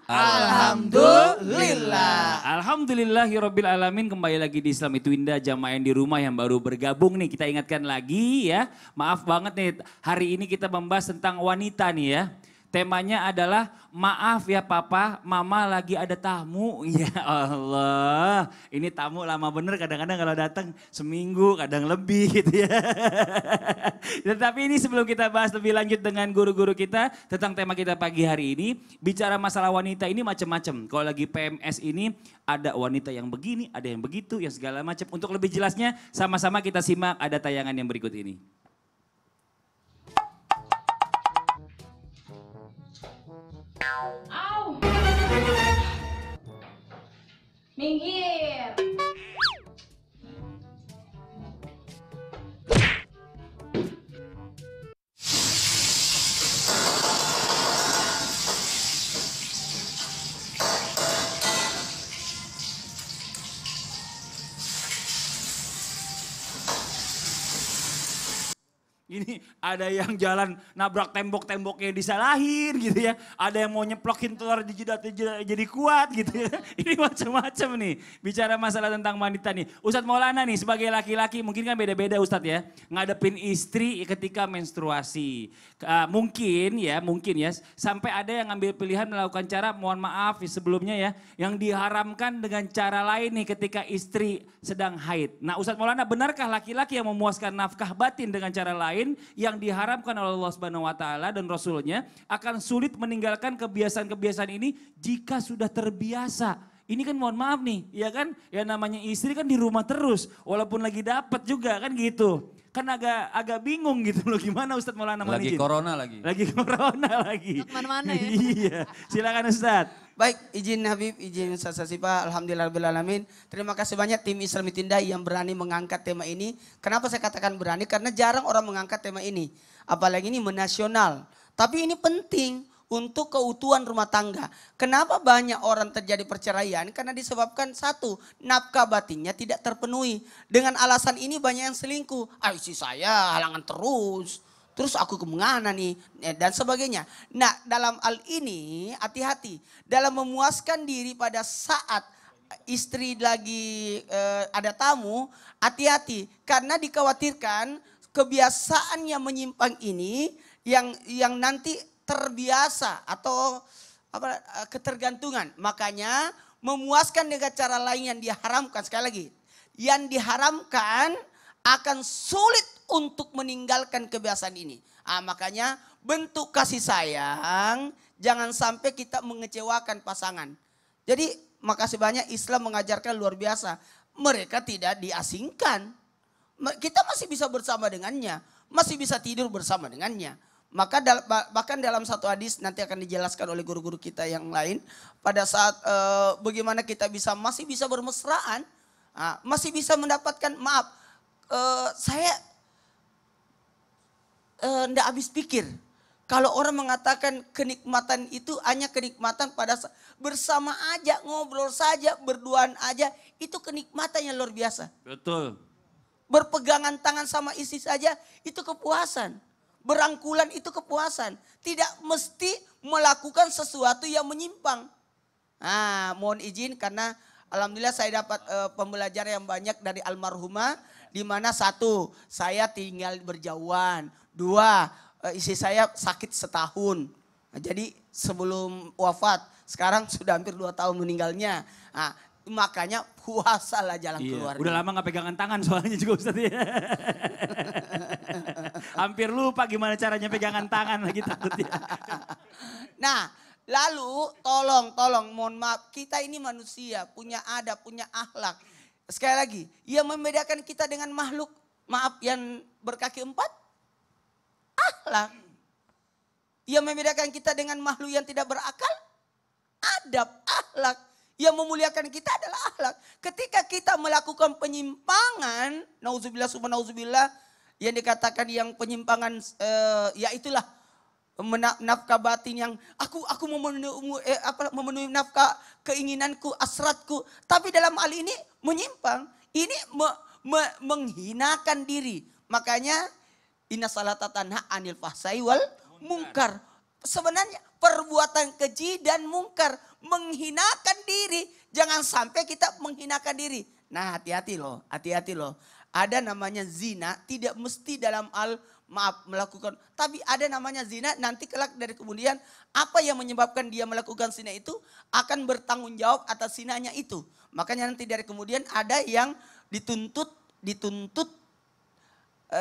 Alhamdulillah. Alhamdulillahirabbil alamin. Kembali lagi di Islam Itu Indah, jamaah yang di rumah yang baru bergabung nih, kita ingatkan lagi ya. Maaf banget nih, hari ini kita membahas tentang wanita nih ya. Temanya adalah maaf ya papa, mama lagi ada tamu. Ya Allah, ini tamu lama bener, kadang-kadang kalau datang seminggu, kadang lebih gitu ya. Tetapi ini sebelum kita bahas lebih lanjut dengan guru-guru kita tentang tema kita pagi hari ini, bicara masalah wanita ini macam-macam. Kalau lagi PMS ini ada wanita yang begini, ada yang begitu, yang segala macam. Untuk lebih jelasnya sama-sama kita simak, ada tayangan yang berikut ini. Au! Minggir! Ini ada yang jalan nabrak tembok-temboknya disalahin gitu ya. Ada yang mau nyeplokin telur di jidat jadi kuat gitu ya. Ini macam-macam nih. Bicara masalah tentang wanita nih. Ustadz Maulana nih sebagai laki-laki mungkin kan beda-beda Ustadz ya. Ngadepin istri ketika menstruasi. Mungkin ya sampai ada yang ngambil pilihan melakukan cara mohon maaf sebelumnya ya. Yang diharamkan dengan cara lain nih ketika istri sedang haid. Nah Ustadz Maulana, benarkah laki-laki yang memuaskan nafkah batin dengan cara lain yang diharamkan oleh Allah Subhanahu wa taala dan Rasulnya akan sulit meninggalkan kebiasaan-kebiasaan ini jika sudah terbiasa? Ini kan mohon maaf nih, ya kan? Ya namanya istri kan di rumah terus, walaupun lagi dapat juga kan gitu. Kan agak bingung gitu loh, gimana Ustadz Maulana Lagi corona lagi. Lagi corona lagi. Kemana-mana ya. Iya, silakan Ustadz. Baik, izin Habib, izin Ustaz Sasifa, alhamdulillahirrahmanirrahim. Terima kasih banyak tim Islam Tinda yang berani mengangkat tema ini. Kenapa saya katakan berani? Karena jarang orang mengangkat tema ini. Apalagi ini menasional. Tapi ini penting untuk keutuhan rumah tangga. Kenapa banyak orang terjadi perceraian? Karena disebabkan satu, nafkah batinnya tidak terpenuhi. Dengan alasan ini banyak yang selingkuh. Istri saya halangan terus aku kemana nih dan sebagainya. Nah dalam hal ini hati-hati dalam memuaskan diri pada saat istri lagi ada tamu, hati-hati karena dikhawatirkan kebiasaan yang menyimpang ini yang nanti terbiasa atau ketergantungan. Makanya memuaskan dengan cara lain yang diharamkan, sekali lagi yang diharamkan akan sulit untuk meninggalkan kebiasaan ini. Makanya bentuk kasih sayang jangan sampai kita mengecewakan pasangan. Jadi makasih banyak Islam mengajarkan luar biasa. Mereka tidak diasingkan. Kita masih bisa bersama dengannya. Masih bisa tidur bersama dengannya. Maka bahkan dalam satu hadis nanti akan dijelaskan oleh guru-guru kita yang lain. Pada saat bagaimana kita masih bisa bermesraan. Masih bisa mendapatkan maaf. Saya ndak habis pikir. Kalau orang mengatakan kenikmatan itu hanya kenikmatan pada bersama aja, ngobrol saja, berduaan aja. Itu kenikmatan yang luar biasa. Betul. Berpegangan tangan sama istri saja itu kepuasan. Berangkulan itu kepuasan. Tidak mesti melakukan sesuatu yang menyimpang. Mohon izin karena alhamdulillah saya dapat pembelajaran yang banyak dari almarhumah. Di mana satu, saya tinggal berjauhan. Dua, istri saya sakit setahun. Jadi sebelum wafat, sekarang sudah hampir 2 tahun meninggalnya. Makanya puasalah jalan keluar. Udah lama gak pegangan tangan soalnya juga Ustaz ya. Hampir lupa gimana caranya pegangan tangan lagi takut ya. Nah lalu tolong mohon maaf, kita ini manusia punya adab, punya akhlak. Sekali lagi, yang membedakan kita dengan makhluk, maaf yang berkaki 4, akhlak. Yang membedakan kita dengan makhluk yang tidak berakal, adab, akhlak. Yang memuliakan kita adalah akhlak. Ketika kita melakukan penyimpangan, nauzubillah summa nauzubillah, yang dikatakan yang penyimpangan, ya itulah nafkah batin yang aku memenuhi nafkah keinginanku, asratku. Tapi dalam hal ini menyimpang, ini menghinakan diri. Makanya inna salata tanha anil fahsai wal mungkar. sebenarnya perbuatan keji dan mungkar. Menghinakan diri. Jangan sampai kita menghinakan diri. Nah hati-hati loh, hati-hati loh. Ada namanya zina, tidak mesti dalam melakukan. Tapi ada namanya zina, nanti kelak dari kemudian apa yang menyebabkan dia melakukan zina itu akan bertanggung jawab atas zinanya itu. Makanya nanti dari kemudian ada yang dituntut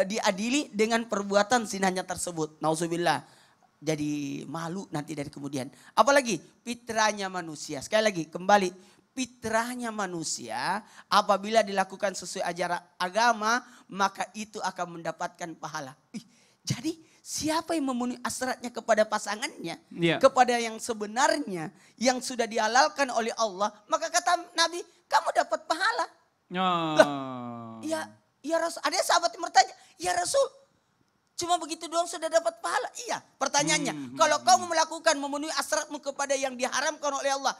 diadili dengan perbuatan zinanya tersebut. Nauzubillah. Jadi malu nanti dari kemudian. Apalagi fitrahnya manusia. Sekali lagi kembali. Fitrahnya manusia apabila dilakukan sesuai ajaran agama maka itu akan mendapatkan pahala. Jadi siapa yang memenuhi hasratnya kepada pasangannya. Kepada yang sebenarnya yang sudah dihalalkan oleh Allah. Maka kata Nabi kamu dapat pahala. Ya Rasul. Ada sahabat yang bertanya ya Rasul. Cuma begitu doang sudah dapat pahala. Iya pertanyaannya. Kalau kamu melakukan memenuhi hasratmu kepada yang diharamkan oleh Allah.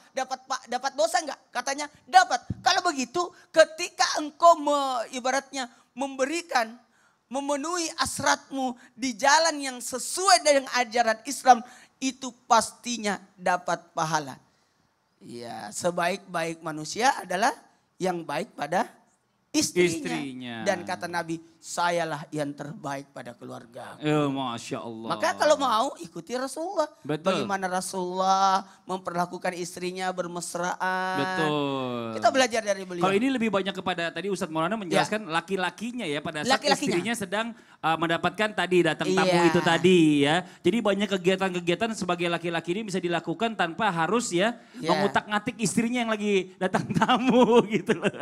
Dapat dosa enggak? Katanya dapat. Kalau begitu ketika engkau ibaratnya memberikan. Memenuhi hasratmu di jalan yang sesuai dengan ajaran Islam. Itu pastinya dapat pahala. Ya sebaik-baik manusia adalah yang baik pada istrinya. Dan kata Nabi, sayalah yang terbaik pada keluarga. Masya Allah. Maka kalau mau ikuti Rasulullah. Betul. Bagaimana Rasulullah memperlakukan istrinya bermesraan. Betul. Kita belajar dari beliau. Kalau ini lebih banyak kepada tadi Ustadz Maulana menjelaskan laki-lakinya ya pada saat istrinya sedang mendapatkan tadi datang tamu itu tadi ya. Jadi banyak kegiatan-kegiatan sebagai laki-laki ini bisa dilakukan tanpa harus ya mengutak-ngatik istrinya yang lagi datang tamu gitu loh.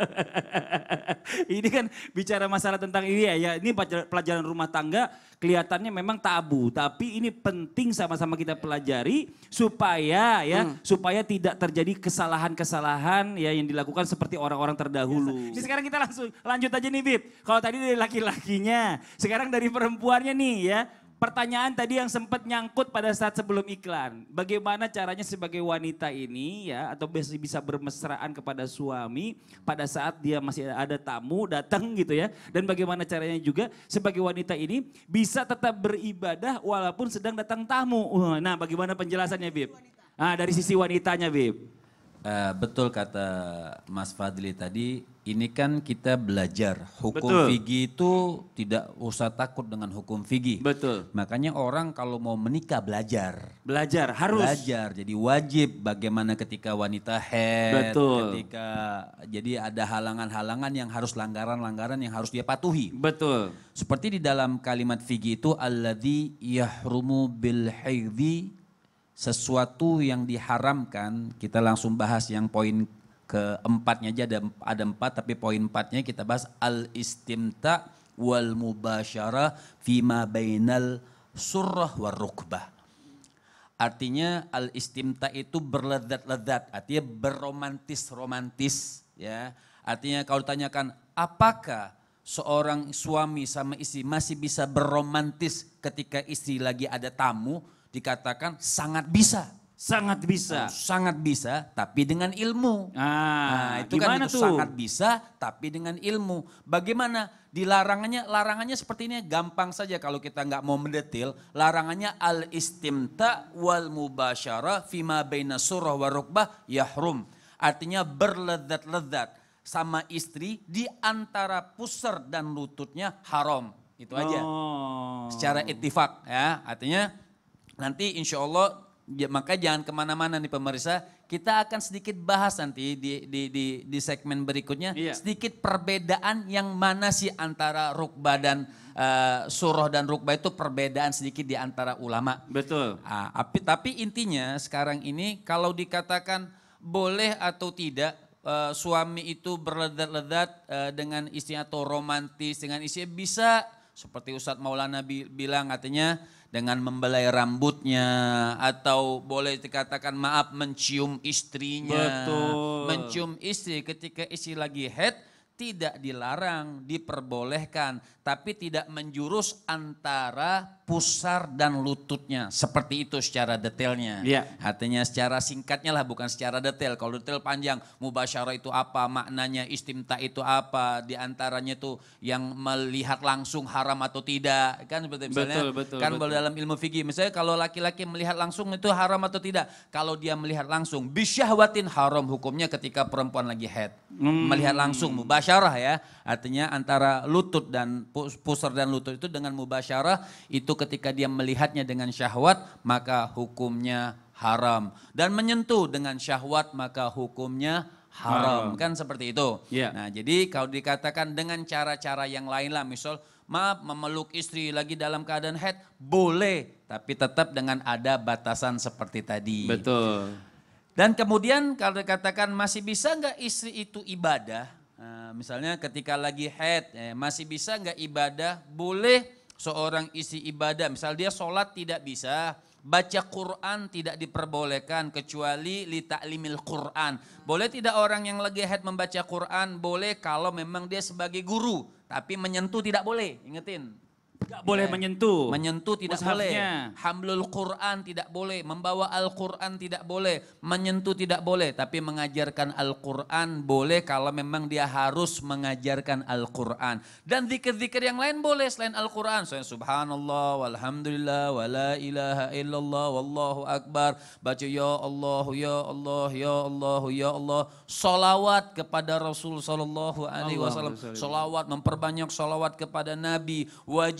Ini kan bicara masalah tentang ini ya, ini pelajaran rumah tangga kelihatannya memang tabu. Tapi ini penting sama-sama kita pelajari supaya supaya tidak terjadi kesalahan-kesalahan ya yang dilakukan seperti orang-orang terdahulu. Ini sekarang kita langsung lanjut aja nih Bib. Kalau tadi dari laki-lakinya, sekarang dari perempuannya nih ya. Pertanyaan tadi yang sempat nyangkut pada saat sebelum iklan. Bagaimana caranya sebagai wanita ini ya atau bisa bermesraan kepada suami pada saat dia masih ada tamu datang gitu ya. Dan bagaimana caranya juga sebagai wanita ini bisa tetap beribadah walaupun sedang datang tamu. Nah bagaimana penjelasannya Bib? Nah dari sisi wanitanya Bib. Betul kata Mas Fadli tadi, ini kan kita belajar. Hukum fikih itu tidak usah takut dengan hukum fikih. Betul. Makanya orang kalau mau menikah belajar. Belajar, harus. Belajar, jadi wajib bagaimana ketika wanita haid. Betul. Jadi ada halangan-halangan yang harus langgaran-langgaran yang harus dia patuhi. Betul. Seperti di dalam kalimat fikih itu, alladzi yahrumu bil haidhi. Sesuatu yang diharamkan, kita langsung bahas yang poin keempatnya aja, ada empat tapi poin empatnya kita bahas al-istimta wal mubasyarah fima bainal surrah war rukbah. Artinya al-istimta itu berlezat-lezat, artinya berromantis-romantis ya. Artinya kalau ditanyakan apakah seorang suami sama istri masih bisa berromantis ketika istri lagi ada tamu? Dikatakan sangat bisa. Sangat bisa. Sangat bisa tapi dengan ilmu. Itu kan itu sangat bisa tapi dengan ilmu. Bagaimana dilarangannya? Larangannya seperti ini gampang saja kalau kita nggak mau mendetil. Larangannya al-istimta wal mubasyarah fima baina surah wa rukbah yahrum. Artinya berlezat-lezat sama istri di antara pusar dan lututnya haram. Itu aja. Secara ittifaq ya. Artinya nanti insya Allah, maka jangan kemana-mana nih pemirsa. Kita akan sedikit bahas nanti di segmen berikutnya. Sedikit perbedaan yang mana sih antara rukbah dan surah dan rukbah itu perbedaan sedikit di antara ulama. Betul. Tapi intinya sekarang ini kalau dikatakan boleh atau tidak suami itu berlezat-lezat dengan istrinya atau romantis dengan istrinya bisa. Seperti Ustadz Maulana bilang artinya dengan membelai rambutnya atau boleh dikatakan maaf mencium istrinya. Betul. Mencium istri ketika istri lagi haid tidak dilarang, diperbolehkan, tapi tidak menjurus antara pusar dan lututnya. Seperti itu secara detailnya. Iya. Artinya secara singkatnya lah, bukan secara detail. Kalau detail panjang, mubasyarah itu apa, maknanya istimta itu apa, diantaranya itu yang melihat langsung haram atau tidak. Kan seperti misalnya, Betul, dalam ilmu fikih, misalnya kalau laki-laki melihat langsung itu haram atau tidak. Kalau dia melihat langsung, bisyahwatin haram hukumnya ketika perempuan lagi haid. Melihat langsung, mubasyarah ya. Artinya antara lutut dan pusar dan lutut itu dengan mubasyarah, itu ketika dia melihatnya dengan syahwat maka hukumnya haram. Dan menyentuh dengan syahwat maka hukumnya haram. Kan seperti itu. Yeah. Nah jadi kalau dikatakan dengan cara-cara yang lain lah, misal maaf memeluk istri lagi dalam keadaan haid, boleh. Tapi tetap dengan ada batasan seperti tadi. Betul. Dan kemudian kalau dikatakan masih bisa nggak istri itu ibadah? Misalnya ketika lagi haid, masih bisa nggak ibadah? Boleh seorang istri ibadah. Misal dia sholat tidak bisa, baca Quran tidak diperbolehkan kecuali li ta'limil Quran. Boleh tidak orang yang lagi haid membaca Quran? Boleh kalau memang dia sebagai guru. Tapi menyentuh tidak boleh, ingetin. Gak boleh menyentuh. Menyentuh tidak mushafnya. boleh. Hamlul Quran tidak boleh. Membawa Al-Quran tidak boleh. Menyentuh tidak boleh. Tapi mengajarkan Al-Quran boleh kalau memang dia harus mengajarkan Al-Quran. Dan zikir-zikir yang lain boleh selain Al-Quran. So, subhanallah, walhamdulillah, wa la ilaha illallah, wallahu akbar. Baca ya Allah, ya Allah, ya Allah, ya Allah. Salawat kepada Rasul sallallahu alaihi wasallam. Salawat, memperbanyak salawat kepada Nabi.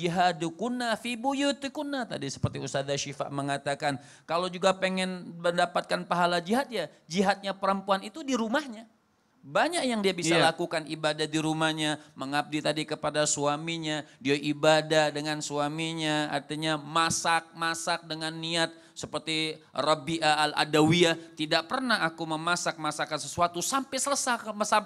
Jihadukunna fi buyutikunna. Tadi seperti Ustazah Syifa mengatakan, kalau juga pengen mendapatkan pahala jihad ya, jihadnya perempuan itu di rumahnya. Banyak yang dia bisa lakukan ibadah di rumahnya, mengabdi tadi kepada suaminya, dia ibadah dengan suaminya, artinya masak dengan niat seperti Rabi'ah al-Adawiyah, tidak pernah aku memasak masakan sesuatu sampai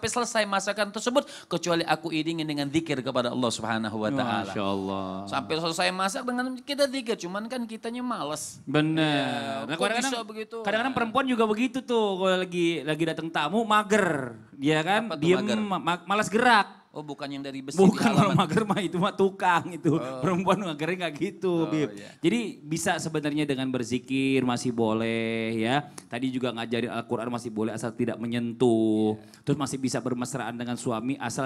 selesai masakan tersebut kecuali aku iringi dengan zikir kepada Allah Subhanahu wa taala. Masya Allah. Sampai selesai masak dengan kita zikir, cuman kan kitanya malas. Bener. Nah, kadang-kadang perempuan juga begitu tuh, kalau lagi datang tamu mager, dia kan diem malas gerak. Oh bukan yang dari besi. Bukan, kalau mager mah itu mah tukang itu. Perempuan magernya gak gitu, Bib. Iya. Jadi bisa sebenarnya dengan berzikir masih boleh ya. Tadi juga ngajarin Al-Quran masih boleh asal tidak menyentuh. Terus masih bisa bermesraan dengan suami asal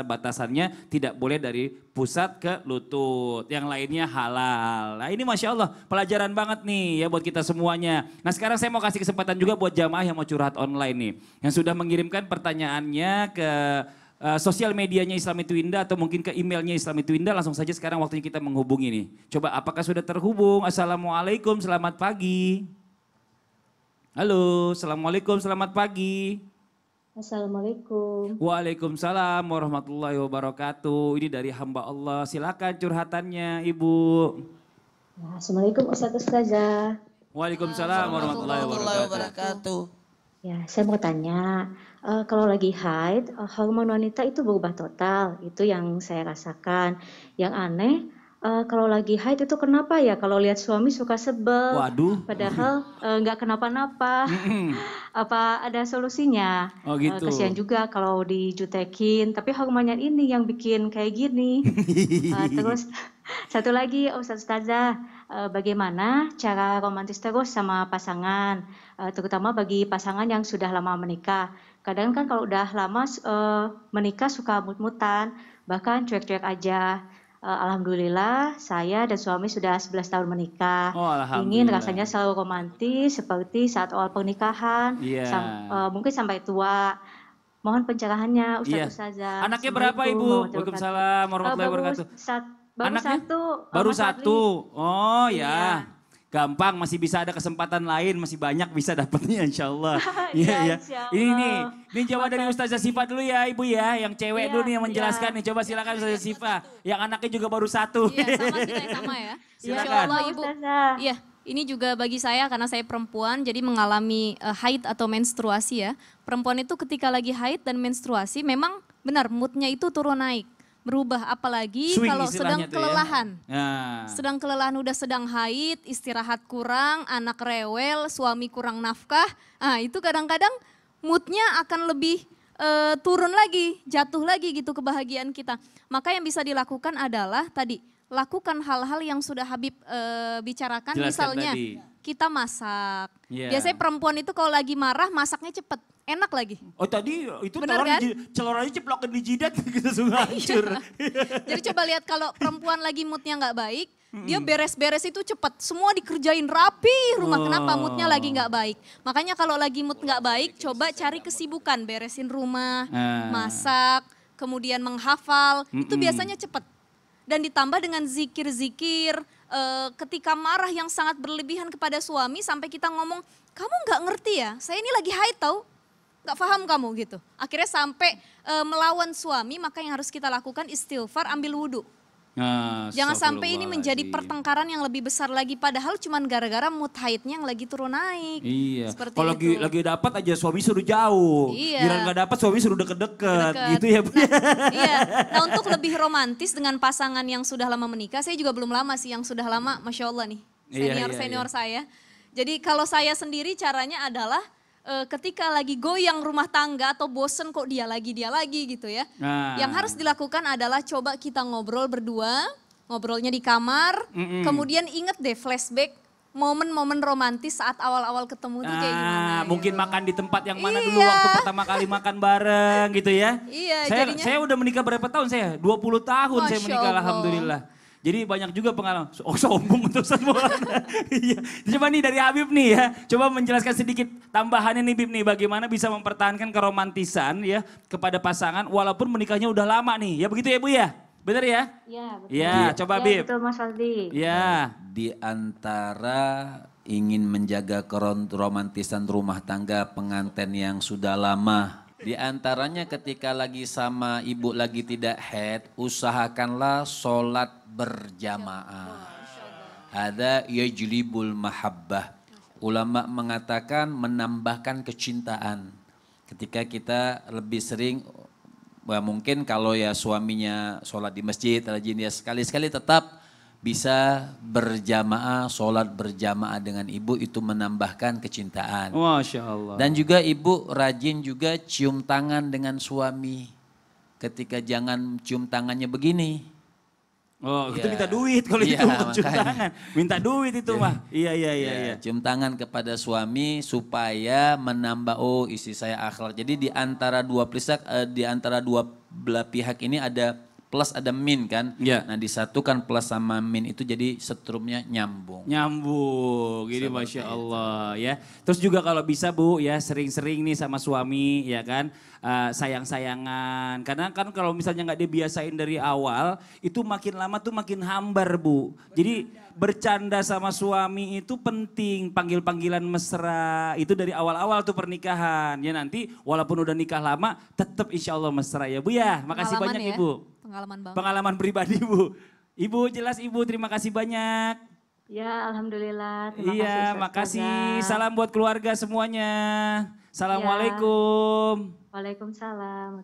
batasannya tidak boleh dari pusat ke lutut. Yang lainnya halal. Nah ini Masya Allah pelajaran banget nih ya buat kita semuanya. Nah sekarang saya mau kasih kesempatan juga buat jamaah yang mau curhat online nih. Yang sudah mengirimkan pertanyaannya ke sosial medianya Islami Twinda atau mungkin ke emailnya Islami Twinda, langsung saja sekarang waktunya kita menghubungi nih. Coba apakah sudah terhubung? Assalamualaikum, selamat pagi. Halo, Assalamualaikum, selamat pagi. Assalamualaikum. Waalaikumsalam warahmatullahi wabarakatuh. Ini dari hamba Allah, silakan curhatannya Ibu. Assalamualaikum Ustazah. Waalaikumsalam warahmatullahi wabarakatuh. Ya, saya mau tanya, kalau lagi haid, hormon wanita itu berubah total, itu yang saya rasakan. Yang aneh, kalau lagi haid itu kenapa ya? Kalau lihat suami suka sebel, Waduh. padahal nggak kenapa-napa. Apa ada solusinya? Oh gitu. Kasihan juga kalau dijutekin, tapi hormonnya ini yang bikin kayak gini. Terus satu lagi, Ustazah, bagaimana cara romantis terus sama pasangan, terutama bagi pasangan yang sudah lama menikah. Kadang kan kalau udah lama menikah suka mut-mutan, bahkan cuek-cuek aja. Alhamdulillah saya dan suami sudah 11 tahun menikah. Ingin rasanya selalu romantis seperti saat awal pernikahan, mungkin sampai tua. Mohon pencerahannya Ustazah. Anaknya berapa Ibu? Waalaikumsalam warahmatullahi wabarakatuh. Baru satu. Oh ya. Gampang, masih bisa ada kesempatan lain, masih banyak bisa dapatnya insya Allah. Iya. Ini jawab dari Ustazah Syifa dulu ya Ibu ya, yang cewek dulu nih yang menjelaskan nih. Coba silakan Ustazah Syifa, yang anaknya juga baru satu. Iya sama kita yang sama ya. Silakan. Insya Allah Ibu. Iya, ini juga bagi saya karena saya perempuan jadi mengalami haid atau menstruasi ya. Perempuan itu ketika lagi haid dan menstruasi memang benar moodnya itu turun naik. Berubah apalagi swing kalau sedang kelelahan. Ya. Sedang kelelahan udah sedang haid, istirahat kurang, anak rewel, suami kurang nafkah. Nah itu kadang-kadang moodnya akan lebih turun lagi, jatuh lagi gitu kebahagiaan kita. Maka yang bisa dilakukan adalah tadi, lakukan hal-hal yang sudah Habib bicarakan. Jelaskan misalnya tadi. kita masak. Yeah. Biasanya perempuan itu kalau lagi marah masaknya cepet, enak lagi. Oh tadi itu Bener kan? telur aja ceplokin di jidat gitu semua hancur. Jadi coba lihat kalau perempuan lagi moodnya nggak baik, dia beres-beres itu cepet. Semua dikerjain rapi rumah. Kenapa? Moodnya lagi nggak baik. Makanya kalau lagi mood nggak baik, coba cari kesibukan. Beresin rumah, masak, kemudian menghafal. Itu biasanya cepet. Dan ditambah dengan zikir-zikir, ketika marah yang sangat berlebihan kepada suami sampai kita ngomong, kamu nggak ngerti ya, saya ini lagi haid tau, nggak paham kamu gitu. Akhirnya sampai melawan suami, maka yang harus kita lakukan istighfar, ambil wudhu. Jangan sampai ini menjadi pertengkaran yang lebih besar lagi, padahal cuma gara-gara mood haidnya yang lagi turun naik. Iya. Seperti Kalau itu. lagi dapat aja suami suruh jauh. Iya. Giliran nggak dapat suami suruh deket-deket. Gitu ya Bu. Iya. Nah untuk lebih romantis dengan pasangan yang sudah lama menikah, saya juga belum lama sih, yang sudah lama, Masya Allah nih, senior saya. Jadi kalau saya sendiri caranya adalah ketika lagi goyang rumah tangga atau bosen kok dia lagi gitu ya. Yang harus dilakukan adalah coba kita ngobrol berdua, ngobrolnya di kamar, kemudian inget deh flashback momen-momen romantis saat awal-awal ketemu tuh kayak gimana. Mungkin gitu. makan di tempat yang mana dulu waktu pertama kali makan bareng gitu ya. Iya, Saya udah menikah berapa tahun saya? 20 tahun saya menikah alhamdulillah. Jadi banyak juga pengalaman. Oh sombong untuk semua. Iya. Coba nih dari Habib nih ya. Coba menjelaskan sedikit tambahannya nih Bib nih. Bagaimana bisa mempertahankan keromantisan ya kepada pasangan walaupun menikahnya udah lama nih. Ya begitu ya Bu ya? Bener ya? Iya, betul. Ya coba Ya, Bib. betul Mas Aldi. Ya. Di antara ingin menjaga keromantisan rumah tangga pengantin yang sudah lama. Di antaranya ketika lagi sama ibu lagi tidak haid, usahakanlah sholat berjamaah. Ada yajlibul mahabbah. Ulama mengatakan menambahkan kecintaan. Ketika kita lebih sering, mungkin kalau ya suaminya sholat di masjid, rajin ya sekali-sekali tetap bisa berjamaah, sholat berjamaah dengan ibu itu menambahkan kecintaan. Masya Allah. Dan juga ibu rajin juga cium tangan dengan suami. Ketika jangan cium tangannya begini. Oh itu Ya. minta duit kalau Iya, itu cium makanya. tangan. Minta duit itu mah. Iya. Cium tangan kepada suami supaya menambah istri saya akhlak. Jadi di antara dua belah pihak ini ada plus ada min kan. Iya. Nah disatukan plus sama min itu jadi setrumnya nyambung. Nyambung, gini Masya Allah ya. Terus juga kalau bisa Bu ya sering-sering nih sama suami ya kan. Sayang-sayangan. Karena kan kalau misalnya nggak dibiasain dari awal itu makin lama tuh makin hambar Bu. Jadi bercanda sama suami itu penting. Panggil-panggilan mesra itu dari awal-awal tuh pernikahan. Ya nanti walaupun udah nikah lama tetap insya Allah mesra ya Bu ya. Makasih Pengalaman banyak ya. Ibu. Pengalaman banget. Pengalaman pribadi Bu. Ibu jelas Ibu terima kasih banyak. Ya, alhamdulillah. Terima Iya, kasih Ustaz makasih. Faza. Salam buat keluarga semuanya. Assalamualaikum. Waalaikumsalam.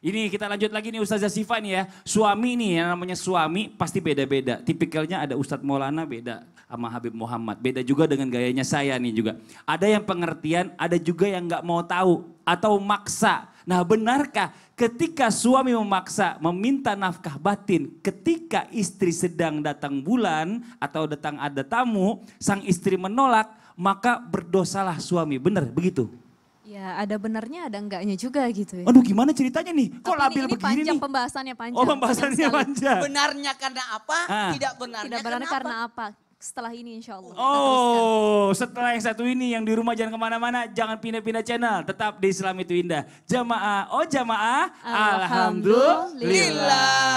Ini kita lanjut lagi nih Ustazah Sifa nih ya. Suami nih yang namanya suami pasti beda-beda. Tipikalnya ada Ustadz Maulana beda sama Habib Muhammad. Beda juga dengan gayanya saya nih juga. Ada yang pengertian, ada juga yang nggak mau tahu atau maksa. Nah benarkah ketika suami memaksa meminta nafkah batin ketika istri sedang datang bulan atau datang ada tamu, sang istri menolak, maka berdosalah suami. Benar begitu? Ya ada benarnya ada enggaknya juga gitu ya. Aduh gimana ceritanya nih? Kok Tapi labil ini begini panjang nih? pembahasannya panjang. Oh pembahasannya sekali. panjang. Benarnya karena apa? Ah. Tidak benarnya, Tidak benarnya karena apa? Setelah ini insya Allah. kita teruskan. Oh, setelah yang satu ini yang di rumah jangan kemana-mana, jangan pindah-pindah channel, tetap di Islam itu Indah. Jamaah, oh jamaah, alhamdulillah. Alhamdulillah.